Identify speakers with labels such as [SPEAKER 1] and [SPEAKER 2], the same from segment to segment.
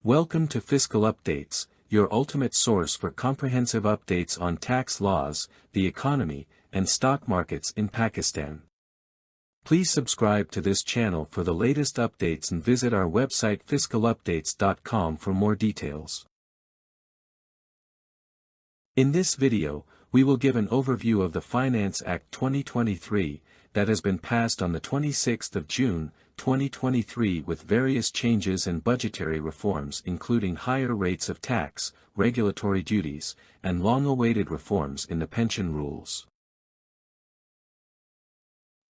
[SPEAKER 1] Welcome to Fiscal Updates, your ultimate source for comprehensive updates on tax laws, the economy, and stock markets in Pakistan. Please subscribe to this channel for the latest updates and visit our website fiscalupdates.com for more details. In this video, we will give an overview of the Finance Act 2023 that has been passed on the 26th of June, 2023 with various changes and budgetary reforms including higher rates of tax, regulatory duties, and long-awaited reforms in the pension rules.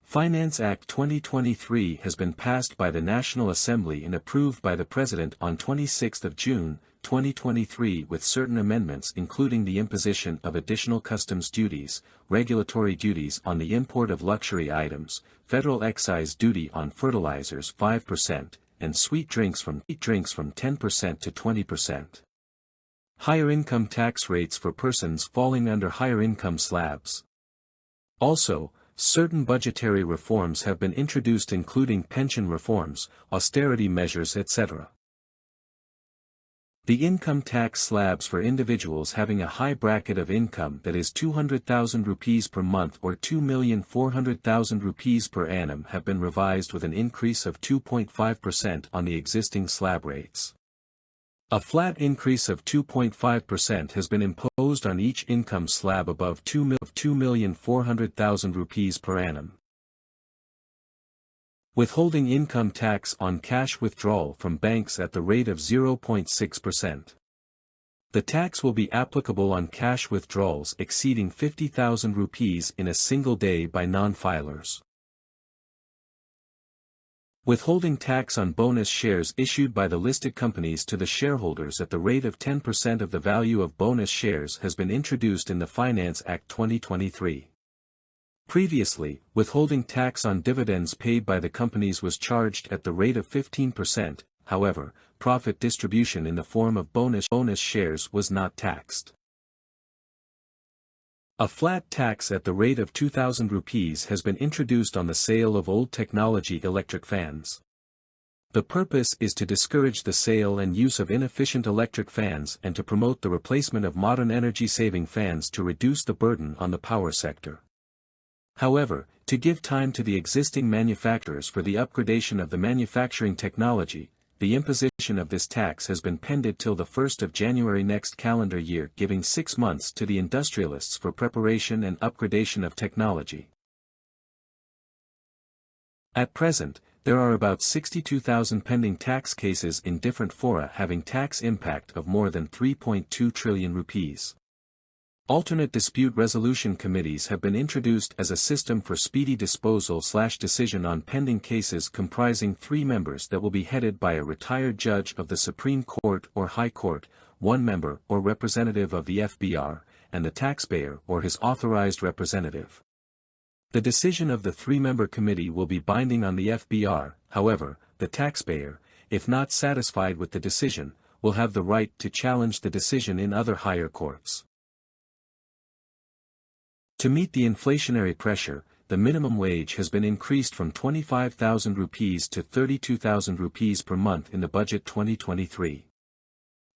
[SPEAKER 1] Finance Act 2023 has been passed by the National Assembly and approved by the President on 26 June, 2023 with certain amendments including the imposition of additional customs duties, regulatory duties on the import of luxury items, federal excise duty on fertilizers 5%, and sweet drinks from 10% to 20%. Higher income tax rates for persons falling under higher income slabs. Also, certain budgetary reforms have been introduced including pension reforms, austerity measures etc. The income tax slabs for individuals having a high bracket of income that is 200,000 rupees per month or 2,400,000 rupees per annum have been revised with an increase of 2.5% on the existing slab rates. A flat increase of 2.5% has been imposed on each income slab above 2,400,000 rupees per annum. Withholding income tax on cash withdrawal from banks at the rate of 0.6%. The tax will be applicable on cash withdrawals exceeding 50,000 rupees in a single day by non-filers. Withholding tax on bonus shares issued by the listed companies to the shareholders at the rate of 10% of the value of bonus shares has been introduced in the Finance Act 2023. Previously, withholding tax on dividends paid by the companies was charged at the rate of 15%, however, profit distribution in the form of bonus shares was not taxed. A flat tax at the rate of 2,000 rupees has been introduced on the sale of old technology electric fans. The purpose is to discourage the sale and use of inefficient electric fans and to promote the replacement of modern energy-saving fans to reduce the burden on the power sector. However, to give time to the existing manufacturers for the upgradation of the manufacturing technology, the imposition of this tax has been pended till the 1st of January next calendar year, giving 6 months to the industrialists for preparation and upgradation of technology. At present, there are about 62,000 pending tax cases in different fora having tax impact of more than 3.2 trillion rupees. Alternate dispute resolution committees have been introduced as a system for speedy disposal/decision on pending cases comprising 3 members that will be headed by a retired judge of the Supreme Court or High Court, 1 member or representative of the FBR, and the taxpayer or his authorized representative. The decision of the 3-member committee will be binding on the FBR, however, the taxpayer, if not satisfied with the decision, will have the right to challenge the decision in other higher courts. To meet the inflationary pressure, the minimum wage has been increased from 25,000 rupees to 32,000 rupees per month in the budget 2023.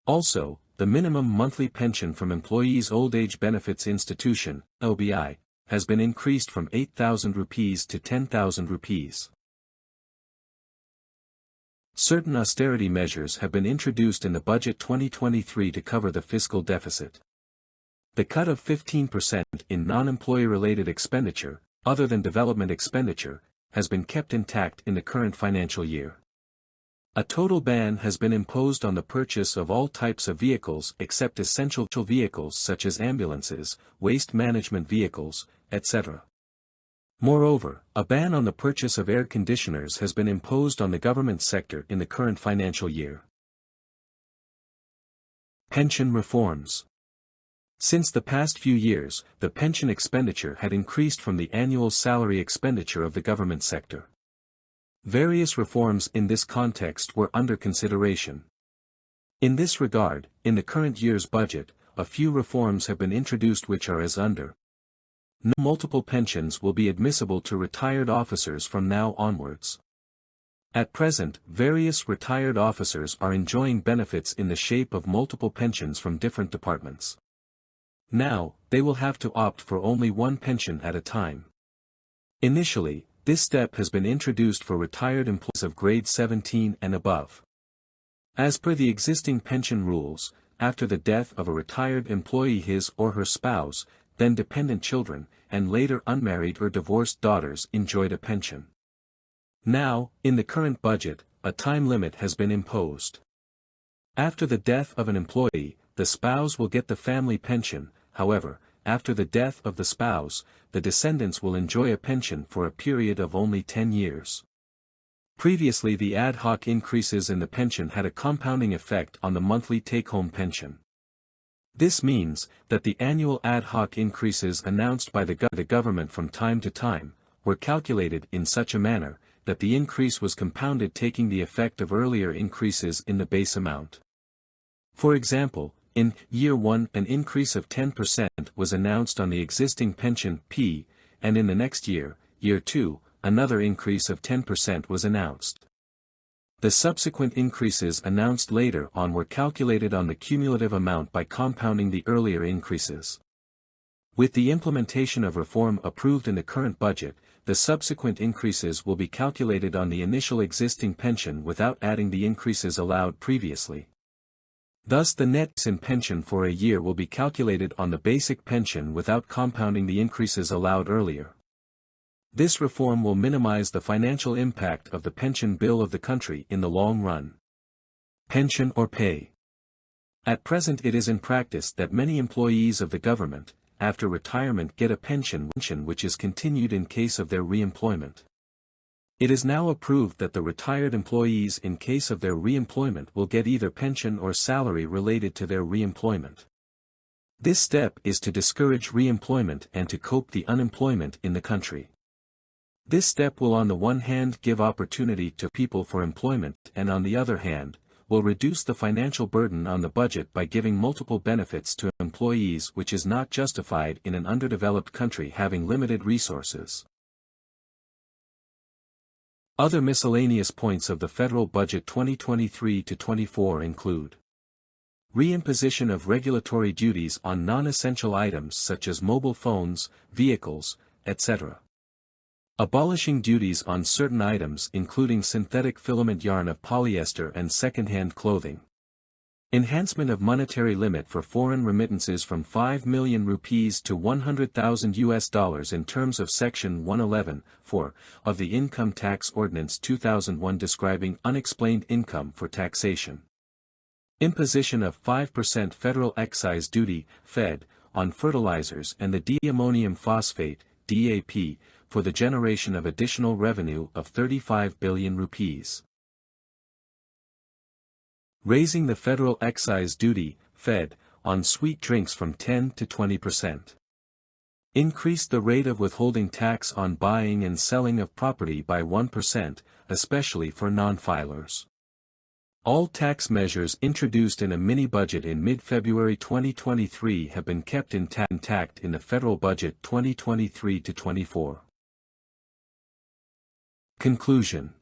[SPEAKER 1] Also, the minimum monthly pension from Employees' Old Age Benefits Institution, OBI, has been increased from 8,000 rupees to 10,000 rupees. Certain austerity measures have been introduced in the budget 2023 to cover the fiscal deficit. The cut of 15% in non-employee-related expenditure, other than development expenditure, has been kept intact in the current financial year. A total ban has been imposed on the purchase of all types of vehicles except essential vehicles such as ambulances, waste management vehicles, etc. Moreover, a ban on the purchase of air conditioners has been imposed on the government sector in the current financial year. Pension reforms. Since the past few years, the pension expenditure had increased from the annual salary expenditure of the government sector. Various reforms in this context were under consideration. In this regard, in the current year's budget, a few reforms have been introduced which are as under. Multiple pensions will be admissible to retired officers from now onwards. At present, various retired officers are enjoying benefits in the shape of multiple pensions from different departments. Now, they will have to opt for only one pension at a time. Initially, this step has been introduced for retired employees of grade 17 and above. As per the existing pension rules, after the death of a retired employee, his or her spouse, then dependent children, and later unmarried or divorced daughters enjoyed a pension. Now, in the current budget, a time limit has been imposed. After the death of an employee, the spouse will get the family pension. However, after the death of the spouse, the descendants will enjoy a pension for a period of only 10 years. Previously, the ad hoc increases in the pension had a compounding effect on the monthly take-home pension. This means that the annual ad hoc increases announced by the government from time to time were calculated in such a manner that the increase was compounded, taking the effect of earlier increases in the base amount. For example, in year 1 an increase of 10% was announced on the existing pension P, and in the next year, year 2, another increase of 10% was announced. The subsequent increases announced later on were calculated on the cumulative amount by compounding the earlier increases. With the implementation of reform approved in the current budget, the subsequent increases will be calculated on the initial existing pension without adding the increases allowed previously. Thus, the net in pension for a year will be calculated on the basic pension without compounding the increases allowed earlier. This reform will minimize the financial impact of the pension bill of the country in the long run. Pension or pay. At present, it is in practice that many employees of the government, after retirement, get a pension which is continued in case of their re-employment. It is now approved that the retired employees in case of their re-employment will get either pension or salary related to their re-employment. This step is to discourage re-employment and to cope the unemployment in the country. This step will on the one hand give opportunity to people for employment and on the other hand, will reduce the financial burden on the budget by giving multiple benefits to employees, which is not justified in an underdeveloped country having limited resources. Other miscellaneous points of the federal budget 2023-24 include reimposition of regulatory duties on non-essential items such as mobile phones, vehicles, etc. Abolishing duties on certain items including synthetic filament yarn of polyester and second-hand clothing. Enhancement of monetary limit for foreign remittances from 5 million rupees to $100,000 in terms of Section 111(4) of the Income Tax Ordinance 2001 describing unexplained income for taxation. Imposition of 5% federal excise duty, Fed, on fertilizers and the diammonium phosphate, DAP, for the generation of additional revenue of 35 billion rupees. Raising the federal excise duty, Fed, on sweet drinks from 10 to 20%. Increased the rate of withholding tax on buying and selling of property by 1%, especially for non-filers. All tax measures introduced in a mini-budget in mid-February 2023 have been kept intact in the federal budget 2023-24. Conclusion.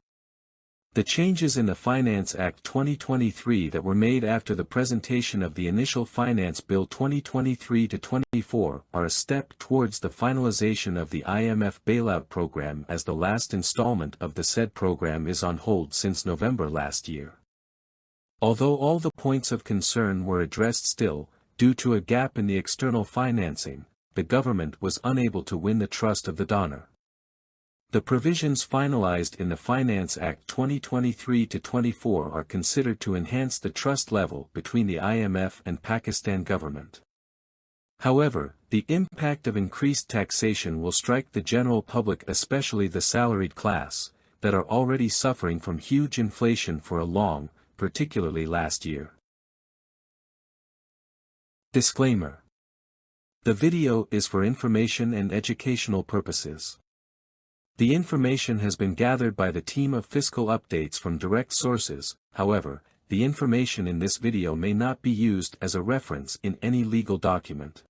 [SPEAKER 1] The changes in the Finance Act 2023 that were made after the presentation of the initial Finance Bill 2023-24 are a step towards the finalization of the IMF bailout program, as the last installment of the said program is on hold since November last year. Although all the points of concern were addressed, still, due to a gap in the external financing, the government was unable to win the trust of the donor. The provisions finalized in the Finance Act 2023-24 are considered to enhance the trust level between the IMF and Pakistan government. However, the impact of increased taxation will strike the general public, especially the salaried class, that are already suffering from huge inflation for a long, particularly last year. Disclaimer. The video is for information and educational purposes. The information has been gathered by the team of Fiscal Updates from direct sources. However, the information in this video may not be used as a reference in any legal document.